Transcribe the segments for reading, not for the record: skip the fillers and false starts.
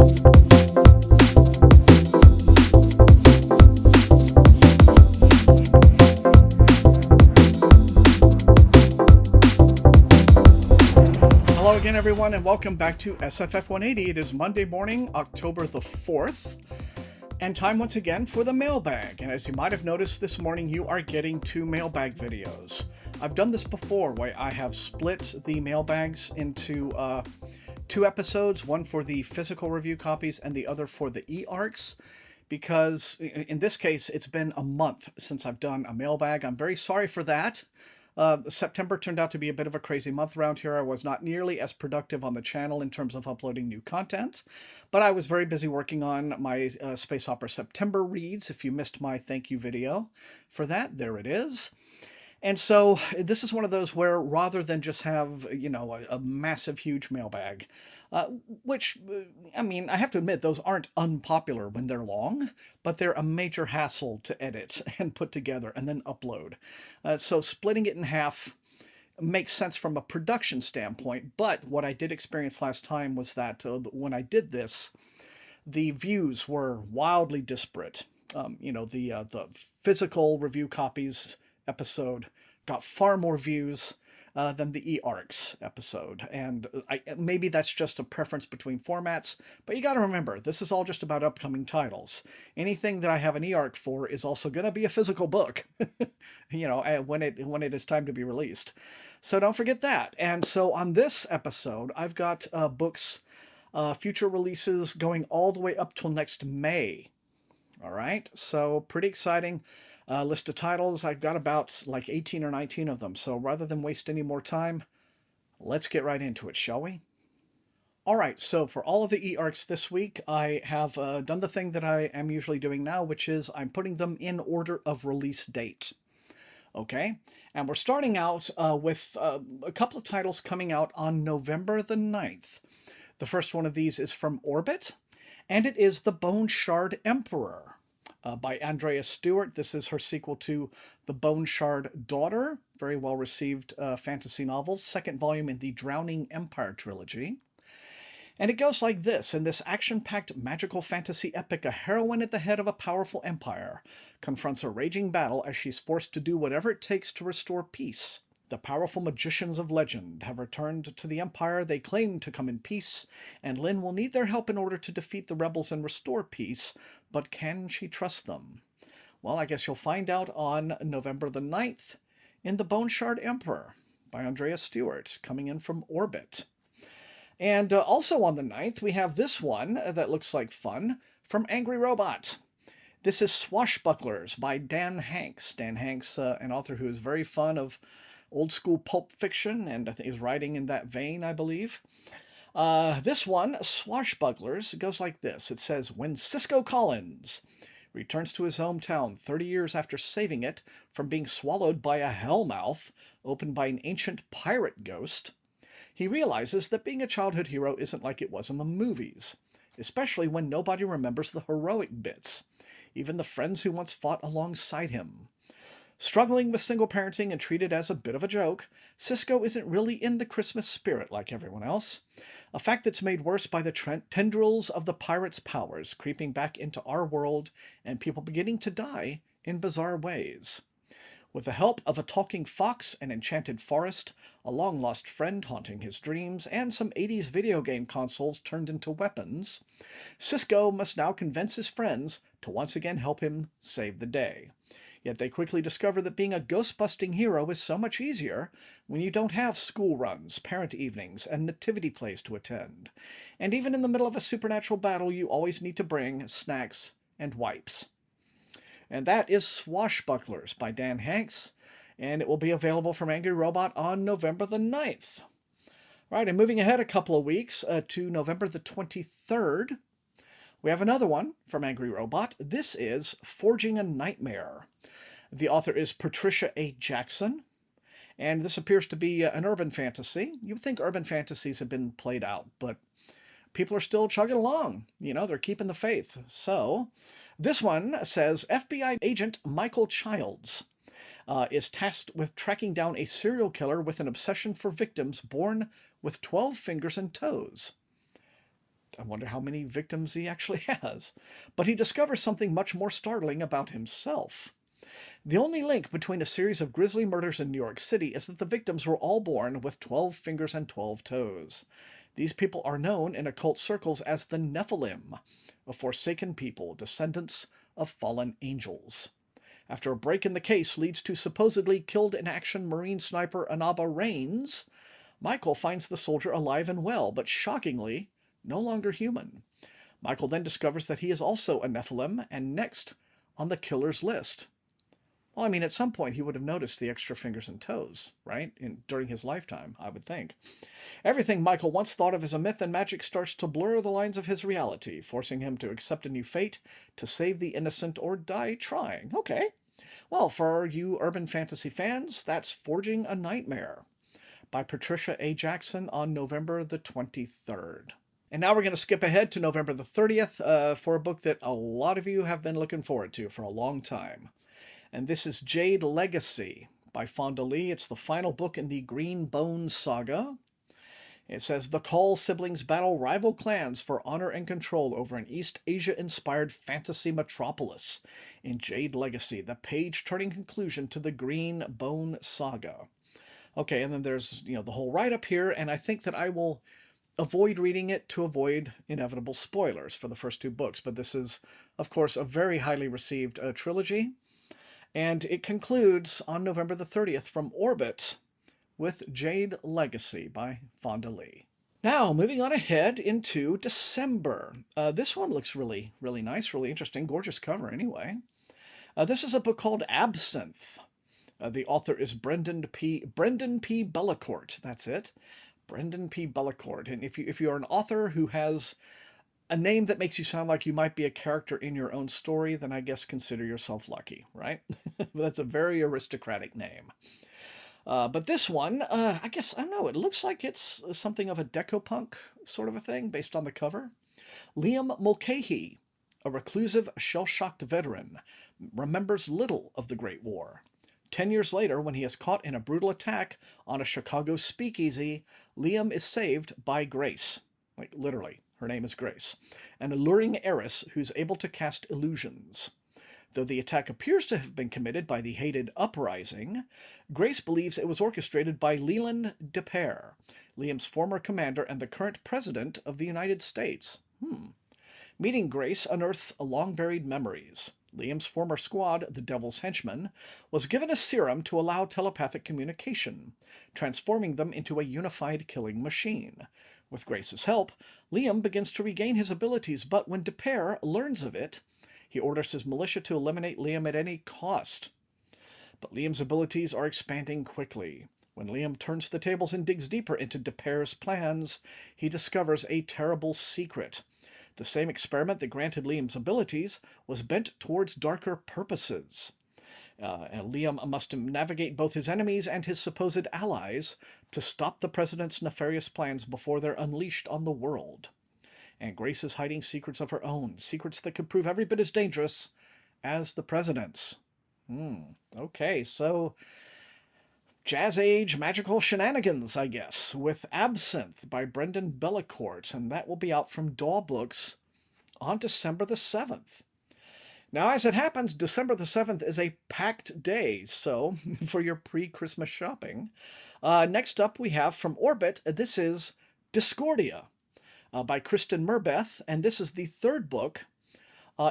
Hello again, everyone, and welcome back to SFF180. It is Monday morning, October the 4th, and time once again for the mailbag. And as you might have noticed this morning, you are getting 2 mailbag videos. I've done this before, where I have split the mailbags into 2 episodes, one for the physical review copies and the other for the eARCs, because in this case, it's been a month since I've done a mailbag. I'm very sorry for that. September turned out to be a bit of a crazy month around here. I was not nearly as productive on the channel in terms of uploading new content, but I was very busy working on my Space Opera September reads. If you missed my thank you video for that, there it is. And so this is one of those where rather than just have, a massive, huge mailbag, which, I have to admit, those aren't unpopular when they're long, but they're a major hassle to edit and put together and then upload. So splitting it in half makes sense from a production standpoint, but what I did experience last time was that when I did this, the views were wildly disparate. The physical review copies episode got far more views than the eARCs episode, and maybe that's just a preference between formats, but you got to remember, this is all just about upcoming titles. Anything that I have an eARC for is also going to be a physical book, when it is time to be released. So don't forget that. And so on this episode, I've got books, future releases going all the way up till next May. All right, so pretty exciting. List of titles. I've got about like 18 or 19 of them. So rather than waste any more time, let's get right into it, shall we? All right, so for all of the eARCs this week, I have done the thing that I am usually doing now, which is I'm putting them in order of release date. Okay, and we're starting out with a couple of titles coming out on November the 9th. The first one of these is from Orbit, and it is The Bone Shard Emperor. By Andrea Stewart. This is her sequel to The Bone Shard Daughter, very well received fantasy novel, second volume in the Drowning Empire trilogy. And it goes like this. In this action-packed magical fantasy epic, a heroine at the head of a powerful empire confronts a raging battle as she's forced to do whatever it takes to restore peace. The powerful magicians of legend have returned to the empire they claim to come in peace, and Lynn will need their help in order to defeat the rebels and restore peace, but can she trust them? Well, I guess you'll find out on November the 9th in The Bone Shard Emperor by Andrea Stewart, coming in from Orbit. And also on the 9th, we have this one that looks like fun from Angry Robot. This is Swashbucklers by Dan Hanks. Dan Hanks, an author who is very fond of old-school pulp fiction, and I think is writing in that vein, I believe. This one, Swashbucklers, goes like this. It says, when Cisco Collins returns to his hometown 30 years after saving it from being swallowed by a hellmouth opened by an ancient pirate ghost, he realizes that being a childhood hero isn't like it was in the movies, especially when nobody remembers the heroic bits, even the friends who once fought alongside him. Struggling with single parenting and treated as a bit of a joke, Cisco isn't really in the Christmas spirit like everyone else, a fact that's made worse by the tendrils of the pirates' powers creeping back into our world and people beginning to die in bizarre ways. With the help of a talking fox, an enchanted forest, a long-lost friend haunting his dreams, and some 80s video game consoles turned into weapons, Cisco must now convince his friends to once again help him save the day. Yet they quickly discover that being a ghost-busting hero is so much easier when you don't have school runs, parent evenings, and nativity plays to attend. And even in the middle of a supernatural battle, you always need to bring snacks and wipes. And that is Swashbucklers by Dan Hanks, and it will be available from Angry Robot on November the 9th. All right, and moving ahead a couple of weeks to November the 23rd, we have another one from Angry Robot. This is Forging a Nightmare. The author is Patricia A. Jackson, and this appears to be an urban fantasy. You would think urban fantasies have been played out, but people are still chugging along. They're keeping the faith. So this one says FBI agent Michael Childs is tasked with tracking down a serial killer with an obsession for victims born with 12 fingers and toes. I wonder how many victims he actually has. But he discovers something much more startling about himself. The only link between a series of grisly murders in New York City is that the victims were all born with 12 fingers and 12 toes. These people are known in occult circles as the Nephilim, a forsaken people, descendants of fallen angels. After a break in the case leads to supposedly killed-in-action Marine sniper Anaba Rains, Michael finds the soldier alive and well, but shockingly, no longer human. Michael then discovers that he is also a Nephilim and next on the killer's list. Well, I mean, at some point he would have noticed the extra fingers and toes, right? During his lifetime, I would think. Everything Michael once thought of as a myth and magic starts to blur the lines of his reality, forcing him to accept a new fate, to save the innocent or die trying. Okay. Well, for you urban fantasy fans, that's Forging a Nightmare by Patricia A. Jackson on November the 23rd. And now we're going to skip ahead to November the 30th for a book that a lot of you have been looking forward to for a long time. And this is Jade Legacy by Fonda Lee. It's the final book in the Green Bone saga. It says, the Call siblings battle rival clans for honor and control over an East Asia-inspired fantasy metropolis in Jade Legacy, the page-turning conclusion to the Green Bone saga. Okay, and then there's, the whole write-up here, and I think that I will avoid reading it to avoid inevitable spoilers for the first two books. But this is, of course, a very highly received trilogy. And it concludes on November the 30th from Orbit with Jade Legacy by Fonda Lee. Now, moving on ahead into December. This one looks really, really nice, really interesting. Gorgeous cover, anyway. This is a book called Absinthe. The author is Brendan P. Bellecourt. That's it. Brendan P. Bellecourt. And if you're an author who has a name that makes you sound like you might be a character in your own story, then I guess consider yourself lucky, right? That's a very aristocratic name. But this one, I guess, I don't know, it looks like it's something of a decopunk sort of a thing based on the cover. Liam Mulcahy, a reclusive, shell-shocked veteran, remembers little of the Great War. 10 years later, when he is caught in a brutal attack on a Chicago speakeasy, Liam is saved by Grace. Like, literally. Her name is Grace, an alluring heiress who's able to cast illusions. Though the attack appears to have been committed by the hated Uprising, Grace believes it was orchestrated by Leland DePere, Liam's former commander and the current president of the United States. Meeting Grace unearths long-buried memories. Liam's former squad, the Devil's Henchmen, was given a serum to allow telepathic communication, transforming them into a unified killing machine. With Grace's help, Liam begins to regain his abilities, but when DePere learns of it, he orders his militia to eliminate Liam at any cost. But Liam's abilities are expanding quickly. When Liam turns the tables and digs deeper into DePere's plans, he discovers a terrible secret. The same experiment that granted Liam's abilities was bent towards darker purposes. And Liam must navigate both his enemies and his supposed allies to stop the president's nefarious plans before they're unleashed on the world. And Grace is hiding secrets of her own, secrets that could prove every bit as dangerous as the president's. Okay, so Jazz Age magical shenanigans, I guess, with Absinthe by Brendan Bellecourt, and that will be out from Daw Books on December the 7th. Now, as it happens, December the 7th is a packed day, so for your pre-Christmas shopping. Next up, we have from Orbit, this is Discordia by Kristen Merbeth, and this is the third book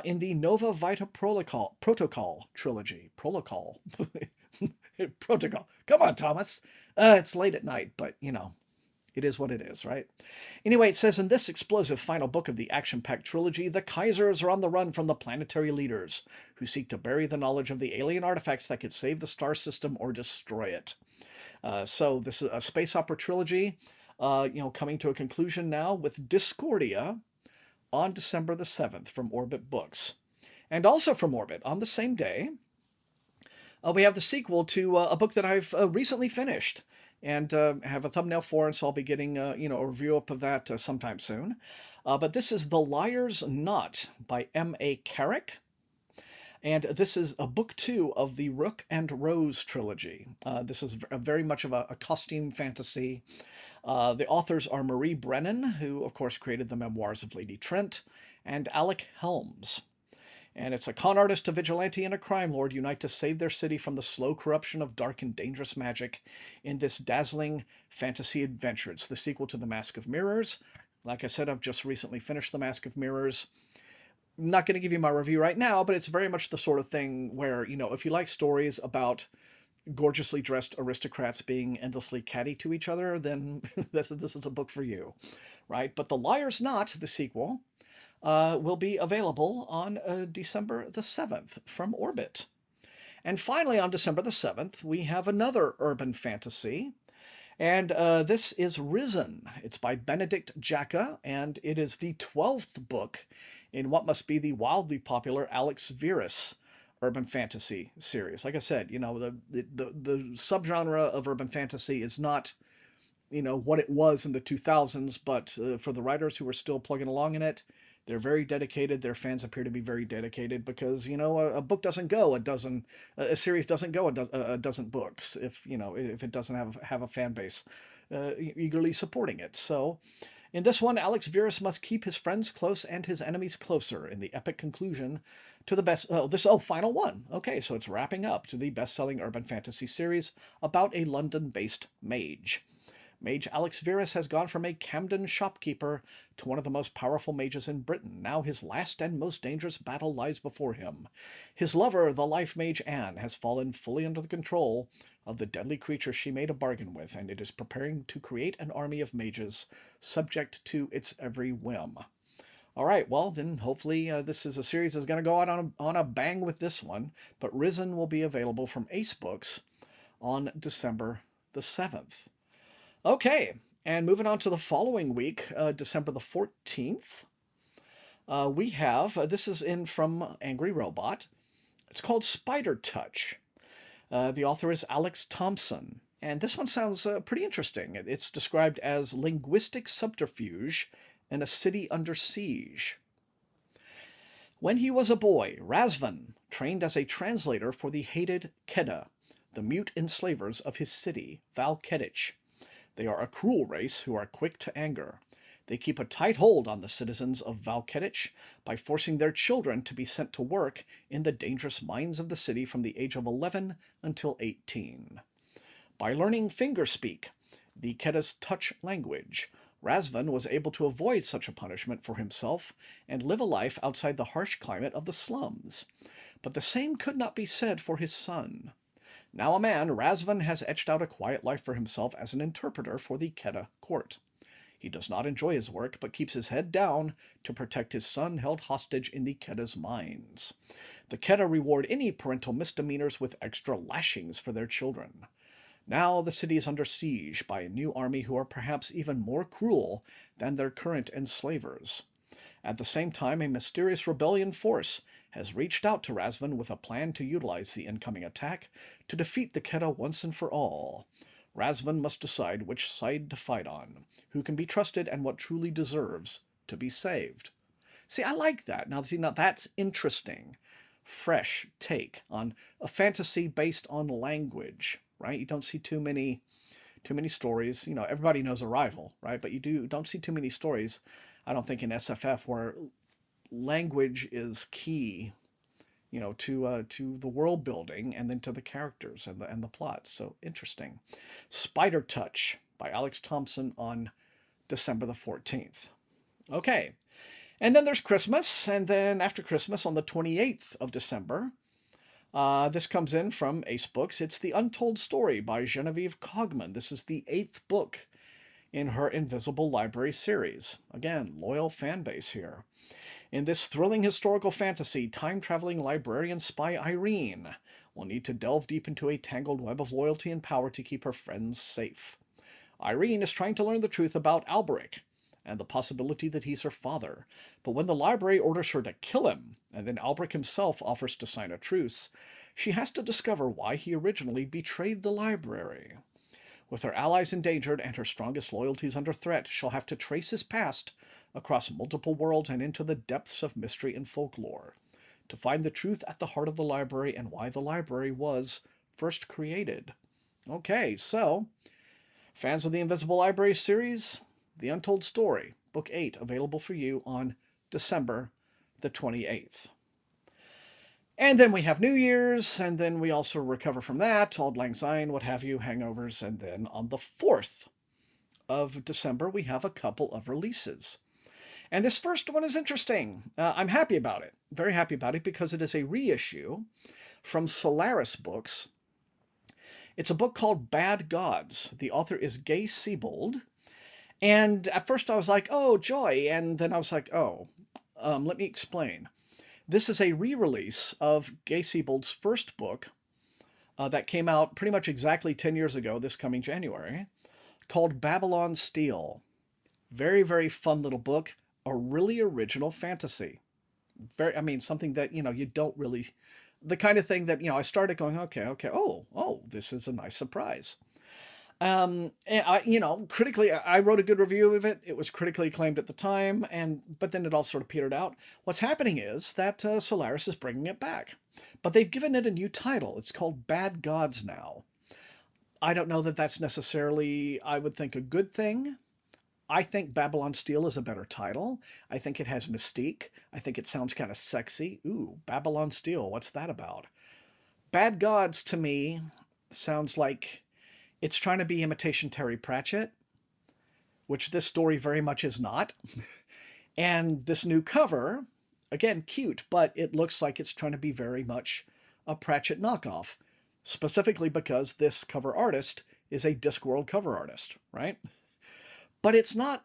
in the Nova Vita Protocol trilogy. Protocol. Come on, Thomas. It's late at night, but, it is what it is, right? Anyway, it says, in this explosive final book of the action-packed trilogy, the Kaisers are on the run from the planetary leaders, who seek to bury the knowledge of the alien artifacts that could save the star system or destroy it. So this is a space opera trilogy, coming to a conclusion now with Discordia on December the 7th from Orbit Books. And also from Orbit, on the same day, we have the sequel to a book that I've recently finished and have a thumbnail for, and so I'll be getting a review up of that sometime soon. But this is The Liar's Knot by M.A. Carrick. And this is a book 2 of the Rook and Rose trilogy. This is very much of a costume fantasy. The authors are Marie Brennan, who of course created the memoirs of Lady Trent, and Alec Helms. And it's a con artist, a vigilante, and a crime lord unite to save their city from the slow corruption of dark and dangerous magic in this dazzling fantasy adventure. It's the sequel to The Mask of Mirrors. Like I said, I've just recently finished The Mask of Mirrors. I'm not going to give you my review right now, but it's very much the sort of thing where, if you like stories about gorgeously dressed aristocrats being endlessly catty to each other, then this is a book for you, right? But The Liar's Knot, the sequel, will be available on December the 7th from Orbit. And finally, on December the 7th, we have another urban fantasy, and this is Risen. It's by Benedict Jacka, and it is the 12th book in what must be the wildly popular Alex Verus urban fantasy series. Like I said, the subgenre of urban fantasy is not, what it was in the 2000s, but for the writers who are still plugging along in it, they're very dedicated. Their fans appear to be very dedicated because, a book doesn't go a series doesn't go a dozen books if it doesn't have a fan base eagerly supporting it. So in this one, Alex Verus must keep his friends close and his enemies closer in the epic conclusion to the final one. Okay, so it's wrapping up to the best-selling urban fantasy series about a London-based mage. Mage Alex Verus has gone from a Camden shopkeeper to one of the most powerful mages in Britain. Now his last and most dangerous battle lies before him. His lover, the life mage Anne, has fallen fully under the control of the deadly creature she made a bargain with, and it is preparing to create an army of mages subject to its every whim. All right, well, then hopefully this is a series that's going to go out on a bang with this one, but Risen will be available from Ace Books on December the 7th. Okay, and moving on to the following week, December the 14th, we have, this is in from Angry Robot. It's called Spider Touch. The author is Alex Thompson, and this one sounds pretty interesting. It's described as linguistic subterfuge in a city under siege. When he was a boy, Razvan trained as a translator for the hated Kedda, the mute enslavers of his city, Val Kedich. They are a cruel race who are quick to anger. They keep a tight hold on the citizens of Val Kedich by forcing their children to be sent to work in the dangerous mines of the city from the age of 11 until 18. By learning fingerspeak, the Kedda's touch language, Razvan was able to avoid such a punishment for himself and live a life outside the harsh climate of the slums. But the same could not be said for his son. Now a man, Razvan has etched out a quiet life for himself as an interpreter for the Kedda court. He does not enjoy his work, but keeps his head down to protect his son held hostage in the Kedda's mines. The Kedda reward any parental misdemeanors with extra lashings for their children. Now the city is under siege by a new army who are perhaps even more cruel than their current enslavers. At the same time, a mysterious rebellion force has reached out to Razvan with a plan to utilize the incoming attack to defeat the Kedda once and for all. Razvan must decide which side to fight on, who can be trusted, and what truly deserves to be saved. See, I like that. Now that's interesting. Fresh take on a fantasy based on language, right? You don't see too many stories. Everybody knows Arrival, right? But you don't see too many stories, I don't think, in SFF where language is key, to the world building and then to the characters and the plot. So interesting. Spider Touch by Alex Thompson on December the 14th. Okay. And then there's Christmas, and then after Christmas on the 28th of December, this comes in from Ace Books. It's The Untold Story by Genevieve Cogman. This is the 8th book in her Invisible Library series. Again, loyal fan base here. In this thrilling historical fantasy, time-traveling librarian spy Irene will need to delve deep into a tangled web of loyalty and power to keep her friends safe. Irene is trying to learn the truth about Alberic and the possibility that he's her father, but when the library orders her to kill him, and then Alberic himself offers to sign a truce, she has to discover why he originally betrayed the library. With her allies endangered and her strongest loyalties under threat, she'll have to trace his past across multiple worlds and into the depths of mystery and folklore. to find the truth at the heart of the library and why the library was first created. Okay, so fans of the Invisible Library series, The Untold Story, Book 8, available for you on December the 28th. And then we have New Year's, and then we also recover from that, Auld Lang Syne, what have you, hangovers, and then on the 4th of December, we have a couple of releases. And this first one is interesting. I'm happy about it, very happy about it, because it is a reissue from Solaris Books. It's a book called Bad Gods. The author is GAIE SEBOLD. And at first I was like, oh, joy. And then I was like, oh, let me explain. This is a re-release of GAIE SEBOLD's first book that came out pretty much exactly 10 years ago, this coming January, called Babylon Steel. Very, very fun little book. A really original fantasy. Something that, you don't really... The kind of thing that, I started going, okay, oh, this is a nice surprise. And critically, I wrote a good review of it. It was critically acclaimed at the time, but then it all sort of petered out. What's happening is that Solaris is bringing it back, but they've given it a new title. It's called Bad Gods now. I don't know that that's necessarily, I would think, a good thing. I think Babylon Steel is a better title. I think it has mystique. I think it sounds kind of sexy. Ooh, Babylon Steel, what's that about? Bad Gods, to me, sounds like it's trying to be imitation Terry Pratchett, which this story very much is not. And this new cover, again, cute, but it looks like it's trying to be very much a Pratchett knockoff, specifically because this cover artist is a Discworld cover artist, right? But it's not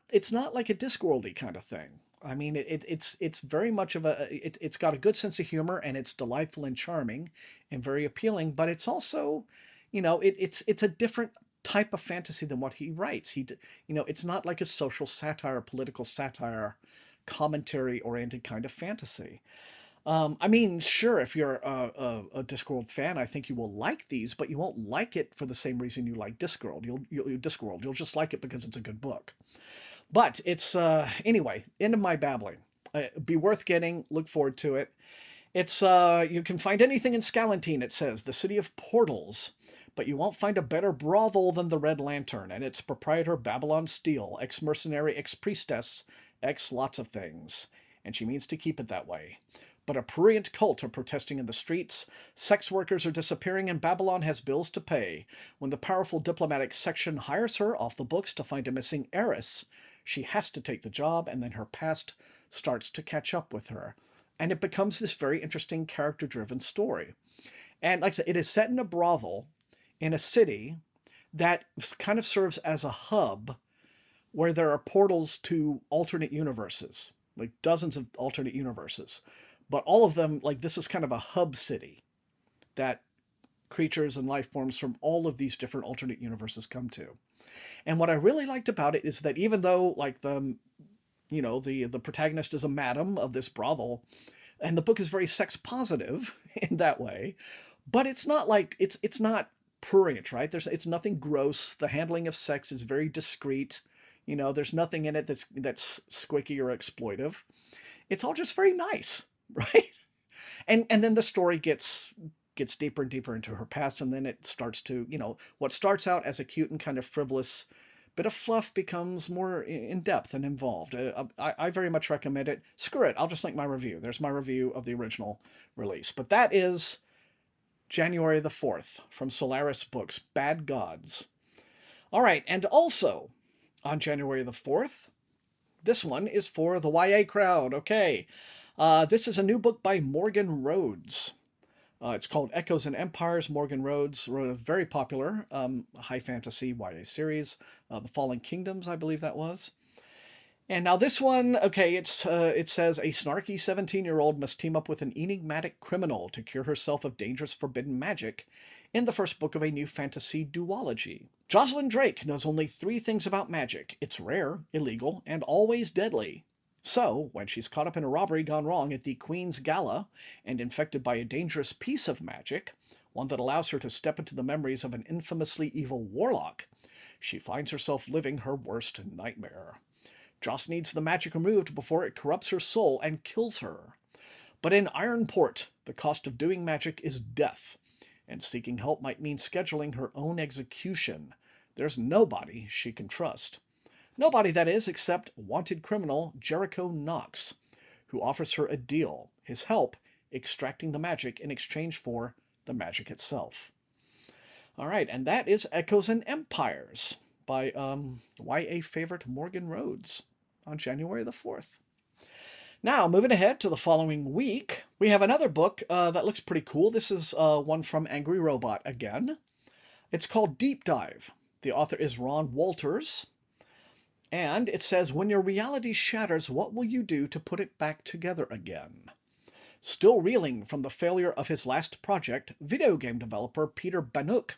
like a Discworld-y kind of thing. I mean, it's very much of it's got a good sense of humor, and it's delightful and charming and very appealing, but it's also, it's a different type of fantasy than what he writes. It's not like a social satire, political satire, commentary-oriented kind of fantasy. Sure, if you're a Discworld fan, I think you will like these, but you won't like it for the same reason you like Discworld. You'll just like it because it's a good book. But it's, anyway, end of my babbling. Be worth getting, look forward to it. It's, you can find anything in Scalantine, it says, the city of portals, but you won't find a better brothel than the Red Lantern, and its proprietor Babylon Steel, ex-mercenary, ex-priestess, ex-lots of things, and she means to keep it that way. But a prurient cult are protesting in the streets, sex workers are disappearing, and Babylon has bills to pay. When the powerful diplomatic section hires her off the books to find a missing heiress, she has to take the job, and then her past starts to catch up with her. And it becomes this very interesting character-driven story. And like I said, it is set in a brothel in a city that kind of serves as a hub where there are portals to alternate universes, like dozens of alternate universes. But all of them, like, this is kind of a hub city that creatures and life forms from all of these different alternate universes come to. And what I really liked about it is that even though, like, the protagonist is a madam of this brothel, and the book is very sex positive in that way, but it's not like, it's not prurient, right? It's nothing gross. The handling of sex is very discreet. There's nothing in it that's squicky or exploitive. It's all just very nice. Right? And then the story gets deeper and deeper into her past, and then it starts to, what starts out as a cute and kind of frivolous bit of fluff becomes more in-depth and involved. I very much recommend it. Screw it, I'll just link my review. There's my review of the original release. But that is January the 4th from Solaris Books, Bad Gods. All right, and also on January the 4th, this one is for the YA crowd. Okay. This is a new book by Morgan Rhodes. It's called Echoes and Empires. Morgan Rhodes wrote a very popular high fantasy YA series, The Fallen Kingdoms, I believe that was. And now this one, okay, it says a snarky 17-year-old must team up with an enigmatic criminal to cure herself of dangerous forbidden magic in the first book of a new fantasy duology. Jocelyn Drake knows only 3 things about magic. It's rare, illegal, and always deadly. So, when she's caught up in a robbery gone wrong at the Queen's Gala and infected by a dangerous piece of magic, one that allows her to step into the memories of an infamously evil warlock, she finds herself living her worst nightmare. Joss needs the magic removed before it corrupts her soul and kills her. But in Ironport, the cost of doing magic is death, and seeking help might mean scheduling her own execution. There's nobody she can trust. Nobody, that is, except wanted criminal Jericho Knox, who offers her a deal, his help extracting the magic in exchange for the magic itself. All right, and that is Echoes and Empires by YA favorite Morgan Rhodes on January the 4th. Now, moving ahead to the following week, we have another book that looks pretty cool. This is one from Angry Robot again. It's called Deep Dive. The author is Ron Walters. And it says, when your reality shatters, what will you do to put it back together again? Still reeling from the failure of his last project, video game developer Peter Bannock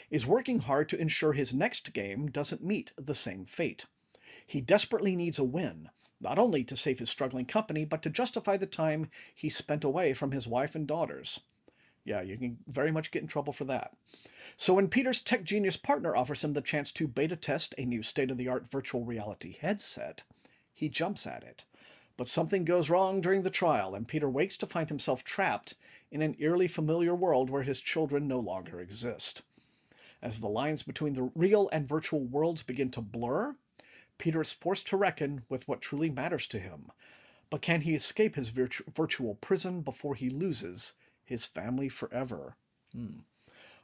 is working hard to ensure his next game doesn't meet the same fate. He desperately needs a win, not only to save his struggling company, but to justify the time he spent away from his wife and daughters. Yeah, you can very much get in trouble for that. So when Peter's tech genius partner offers him the chance to beta test a new state-of-the-art virtual reality headset, he jumps at it. But something goes wrong during the trial, and Peter wakes to find himself trapped in an eerily familiar world where his children no longer exist. As the lines between the real and virtual worlds begin to blur, Peter is forced to reckon with what truly matters to him. But can he escape his virtual prison before he loses his family forever?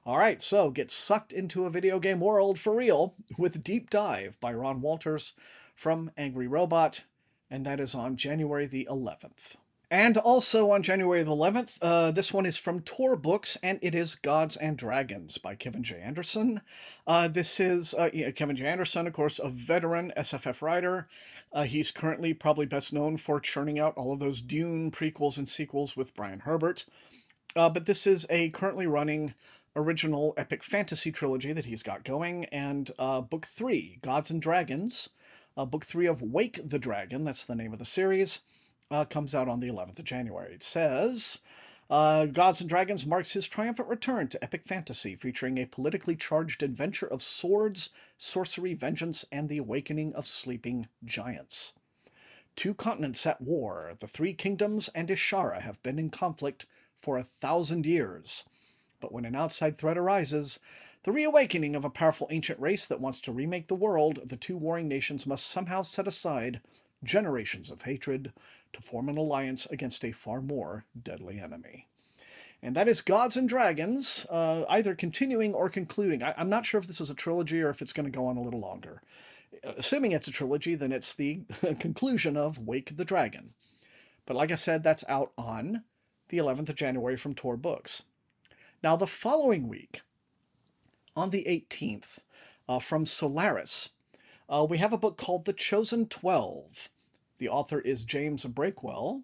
All right, so get sucked into a video game world for real with Deep Dive by Ron Walters from Angry Robot, and that is on January the 11th. And also on January the 11th, this one is from Tor Books, and it is Gods and Dragons by Kevin J. Anderson. This is Kevin J. Anderson, of course, a veteran SFF writer. He's currently probably best known for churning out all of those Dune prequels and sequels with Brian Herbert. But this is a currently running original epic fantasy trilogy that he's got going, and Book 3, Gods and Dragons, Book 3 of Wake the Dragon, that's the name of the series, comes out on the 11th of January. It says, Gods and Dragons marks his triumphant return to epic fantasy, featuring a politically charged adventure of swords, sorcery, vengeance, and the awakening of sleeping giants. 2 continents at war, the 3 kingdoms and Ishara have been in conflict for 1,000 years. But when an outside threat arises, the reawakening of a powerful ancient race that wants to remake the world, the 2 warring nations must somehow set aside generations of hatred to form an alliance against a far more deadly enemy. And that is Gods and Dragons, either continuing or concluding. I'm not sure if this is a trilogy or if it's going to go on a little longer. Assuming it's a trilogy, then it's the conclusion of Wake the Dragon. But like I said, that's out on the 11th of January from Tor Books. Now, the following week, on the 18th, from Solaris, we have a book called The Chosen 12. The author is James Breakwell.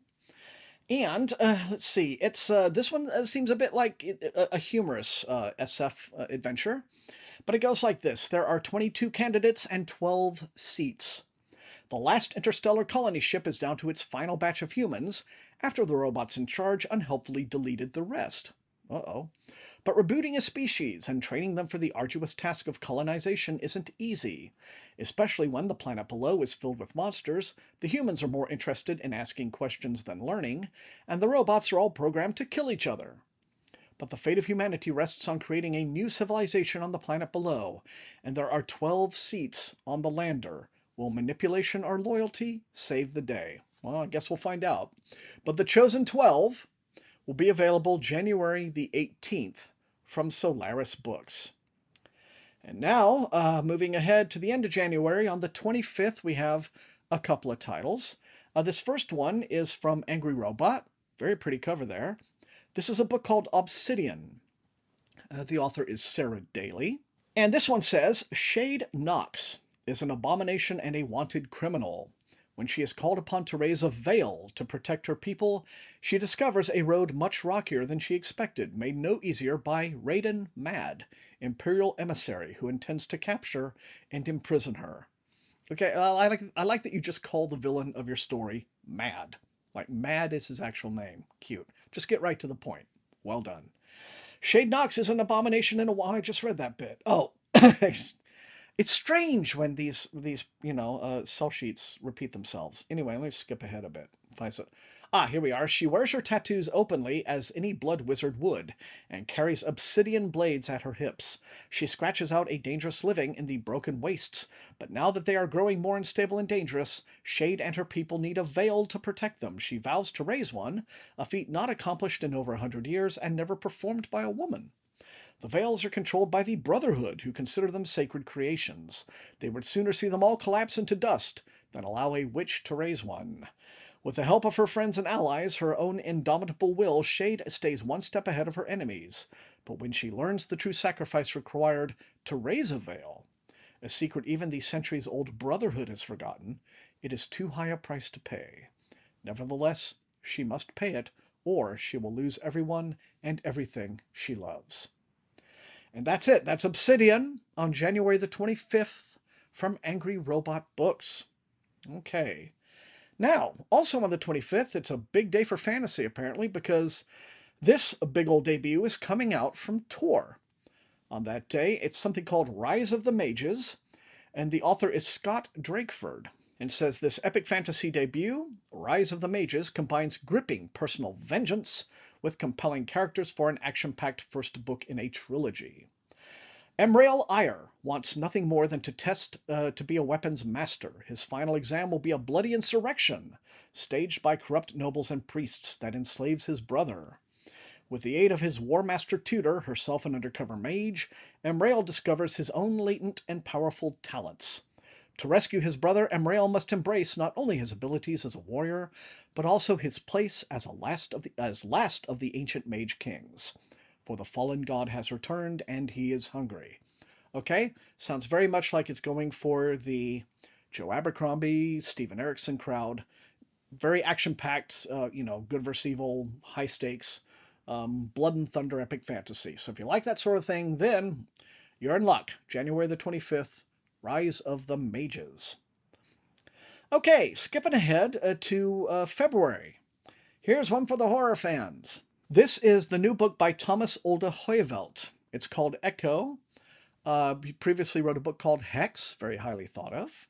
And, let's see, it's this one seems a bit like a humorous SF adventure. But it goes like this. There are 22 candidates and 12 seats. The last interstellar colony ship is down to its final batch of humans, after the robots in charge unhelpfully deleted the rest. Uh-oh. But rebooting a species and training them for the arduous task of colonization isn't easy. Especially when the planet below is filled with monsters, the humans are more interested in asking questions than learning, and the robots are all programmed to kill each other. But the fate of humanity rests on creating a new civilization on the planet below, and there are 12 seats on the lander. Will manipulation or loyalty save the day? Well, I guess we'll find out. But The Chosen 12 will be available January the 18th from Solaris Books. And now, moving ahead to the end of January, on the 25th, we have a couple of titles. This first one is from Angry Robot. Very pretty cover there. This is a book called Obsidian. The author is Sarah Daly. And this one says, Shade Knox is an abomination and a wanted criminal. When she is called upon to raise a veil to protect her people, she discovers a road much rockier than she expected, made no easier by Raiden Mad, Imperial emissary who intends to capture and imprison her. Okay, I like that you just call the villain of your story Mad. Like, Mad is his actual name. Cute. Just get right to the point. Well done. Shade Knox is an abomination and a... I just read that bit. Oh, it's strange when these cell sheets repeat themselves. Anyway, let me skip ahead a bit. Ah, here we are. She wears her tattoos openly as any blood wizard would, and carries obsidian blades at her hips. She scratches out a dangerous living in the broken wastes, but now that they are growing more unstable and dangerous, Shade and her people need a veil to protect them. She vows to raise one, a feat not accomplished in over 100 years and never performed by a woman. The Veils are controlled by the Brotherhood, who consider them sacred creations. They would sooner see them all collapse into dust than allow a witch to raise one. With the help of her friends and allies, her own indomitable will, Shade stays one step ahead of her enemies. But when she learns the true sacrifice required to raise a veil, a secret even the centuries-old Brotherhood has forgotten, it is too high a price to pay. Nevertheless, she must pay it, or she will lose everyone and everything she loves. And that's it. That's Obsidian on January the 25th from Angry Robot Books. Okay. Now, also on the 25th, it's a big day for fantasy, apparently, because this big old debut is coming out from Tor. On that day, it's something called Rise of the Mages, and the author is Scott Drakeford, and says this epic fantasy debut, Rise of the Mages, combines gripping personal vengeance with compelling characters for an action-packed first book in a trilogy. Emrail Ire wants nothing more than to test to be a weapons master. His final exam will be a bloody insurrection, staged by corrupt nobles and priests that enslaves his brother. With the aid of his War Master tutor, herself an undercover mage, Emrail discovers his own latent and powerful talents. To rescue his brother, Emrail must embrace not only his abilities as a warrior, but also his place as last of the ancient mage kings. For the fallen god has returned, and he is hungry. Okay, sounds very much like it's going for the Joe Abercrombie, Stephen Erickson crowd. Very action-packed, good versus evil, high stakes, blood and thunder epic fantasy. So if you like that sort of thing, then you're in luck. January the 25th, Rise of the Mages. Okay, skipping ahead to February. Here's one for the horror fans. This is the new book by Thomas Olde-Heuvelt. It's called Echo. He previously wrote a book called Hex, very highly thought of.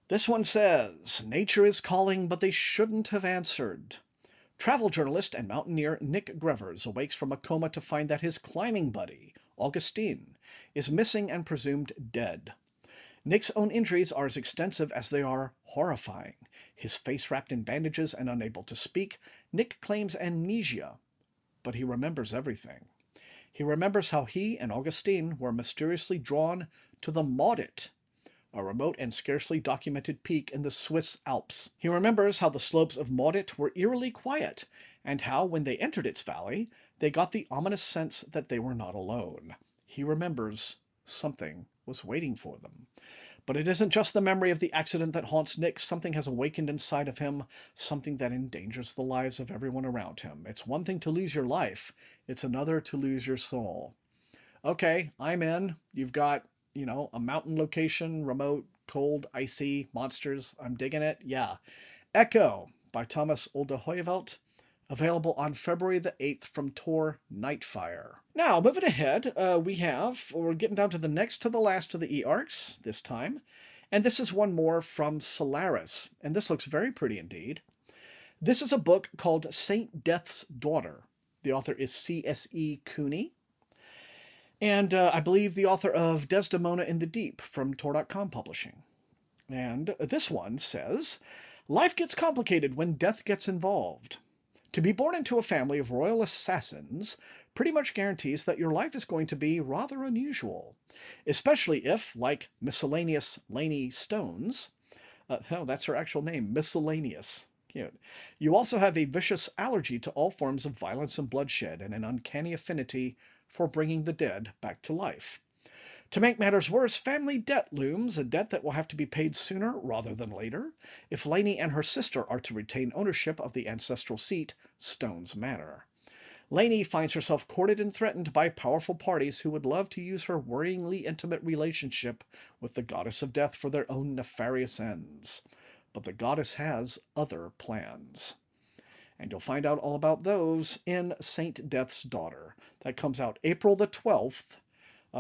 This one says, nature is calling, but they shouldn't have answered. Travel journalist and mountaineer Nick Grevers awakes from a coma to find that his climbing buddy, Augustine, is missing and presumed dead. Nick's own injuries are as extensive as they are horrifying. His face wrapped in bandages and unable to speak, Nick claims amnesia, but he remembers everything. He remembers how he and Augustine were mysteriously drawn to the Maudit, a remote and scarcely documented peak in the Swiss Alps. He remembers how the slopes of Maudit were eerily quiet, and how, when they entered its valley, they got the ominous sense that they were not alone. He remembers something was waiting for them. But it isn't just the memory of the accident that haunts Nick. Something has awakened inside of him, something that endangers the lives of everyone around him. It's one thing to lose your life, it's another to lose your soul. Okay, I'm in. You've got, a mountain location, remote, cold, icy, monsters. I'm digging it. Yeah. Echo by Thomas Olde-Heuvelt. Available on February the 8th from Tor Nightfire. Now, moving ahead, we're getting down to the next to the last of the eARCs this time. And this is one more from Solaris. And this looks very pretty indeed. This is a book called Saint Death's Daughter. The author is C.S.E. Cooney. And I believe the author of Desdemona in the Deep from Tor.com Publishing. And this one says, life gets complicated when death gets involved. To be born into a family of royal assassins pretty much guarantees that your life is going to be rather unusual, especially if, like miscellaneous Lainey Stones, that's her actual name, miscellaneous, cute. You also have a vicious allergy to all forms of violence and bloodshed and an uncanny affinity for bringing the dead back to life. To make matters worse, family debt looms, a debt that will have to be paid sooner rather than later, if Lainey and her sister are to retain ownership of the ancestral seat, Stones Manor. Lainey finds herself courted and threatened by powerful parties who would love to use her worryingly intimate relationship with the goddess of death for their own nefarious ends. But the goddess has other plans. And you'll find out all about those in Saint Death's Daughter. That comes out April the 12th.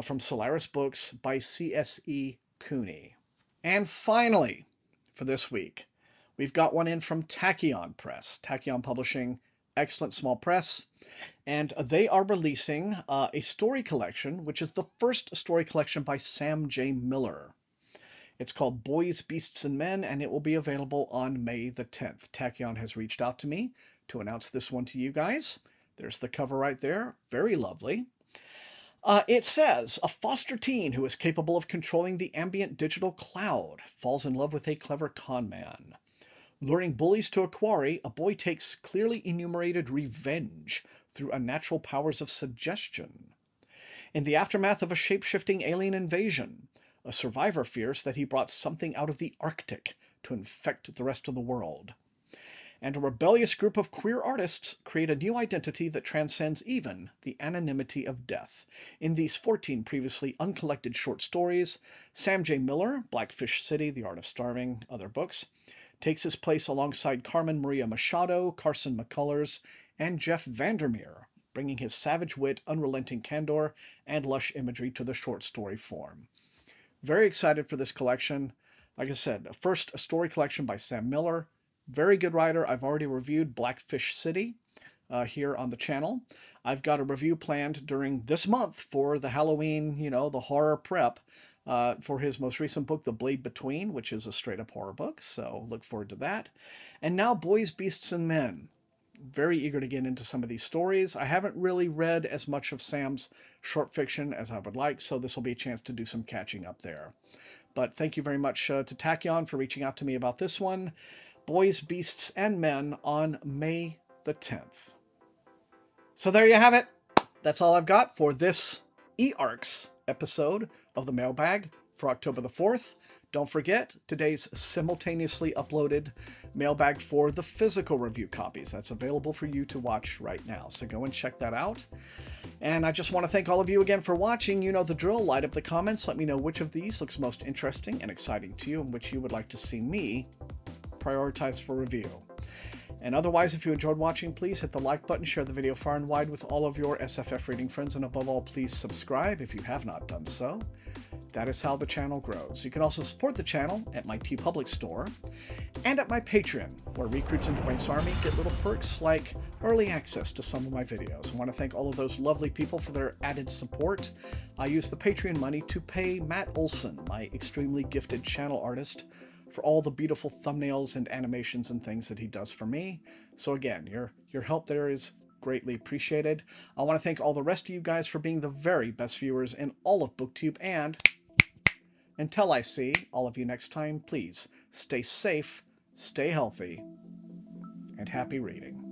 From Solaris Books by C.S.E. Cooney. And finally, for this week, We've got one in from Tachyon Press. Tachyon Publishing, excellent small press. And they are releasing a story collection, which is the first story collection by Sam J. Miller. It's called Boys, Beasts, and Men, and it will be available on May the 10th. Tachyon has reached out to me to announce this one to you guys. There's the cover right there. Very lovely. It says, a foster teen who is capable of controlling the ambient digital cloud falls in love with a clever con man. Luring bullies to a quarry, a boy takes clearly enumerated revenge through unnatural powers of suggestion. In the aftermath of a shape-shifting alien invasion, a survivor fears that he brought something out of the Arctic to infect the rest of the world. And a rebellious group of queer artists create a new identity that transcends even the anonymity of death. In these 14 previously uncollected short stories, Sam J. Miller, Blackfish City, The Art of Starving, other books, takes his place alongside Carmen Maria Machado, Carson McCullers, and Jeff Vandermeer, bringing his savage wit, unrelenting candor, and lush imagery to the short story form. Very excited for this collection. Like I said, first a story collection by Sam Miller. Very good writer. I've already reviewed Blackfish City here on the channel. I've got a review planned during this month for the Halloween, the horror prep for his most recent book, The Blade Between, which is a straight-up horror book, so look forward to that. And now Boys, Beasts, and Men. Very eager to get into some of these stories. I haven't really read as much of Sam's short fiction as I would like, so this will be a chance to do some catching up there. But thank you very much to Tachyon for reaching out to me about this one. Boys, Beasts, and Men on May the 10th. So there you have it. That's all I've got for this eARCs episode of the Mailbag for October the 4th. Don't forget, today's simultaneously uploaded Mailbag for the physical review copies. That's available for you to watch right now, so go and check that out. And I just want to thank all of you again for watching. You know the drill. Light up the comments. Let me know which of these looks most interesting and exciting to you and which you would like to see me prioritize for review. And otherwise, if you enjoyed watching, please hit the like button, share the video far and wide with all of your SFF reading friends, and above all, please subscribe if you have not done so. That is how the channel grows. You can also support the channel at my TeePublic store and at my Patreon, where recruits in Dwayne's Army get little perks like early access to some of my videos. I want to thank all of those lovely people for their added support. I use the Patreon money to pay Matt Olson, my extremely gifted channel artist, for all the beautiful thumbnails and animations and things that he does for me. So again, your help there is greatly appreciated. I want to thank all the rest of you guys for being the very best viewers in all of BookTube, and until I see all of you next time, please stay safe, stay healthy, and happy reading.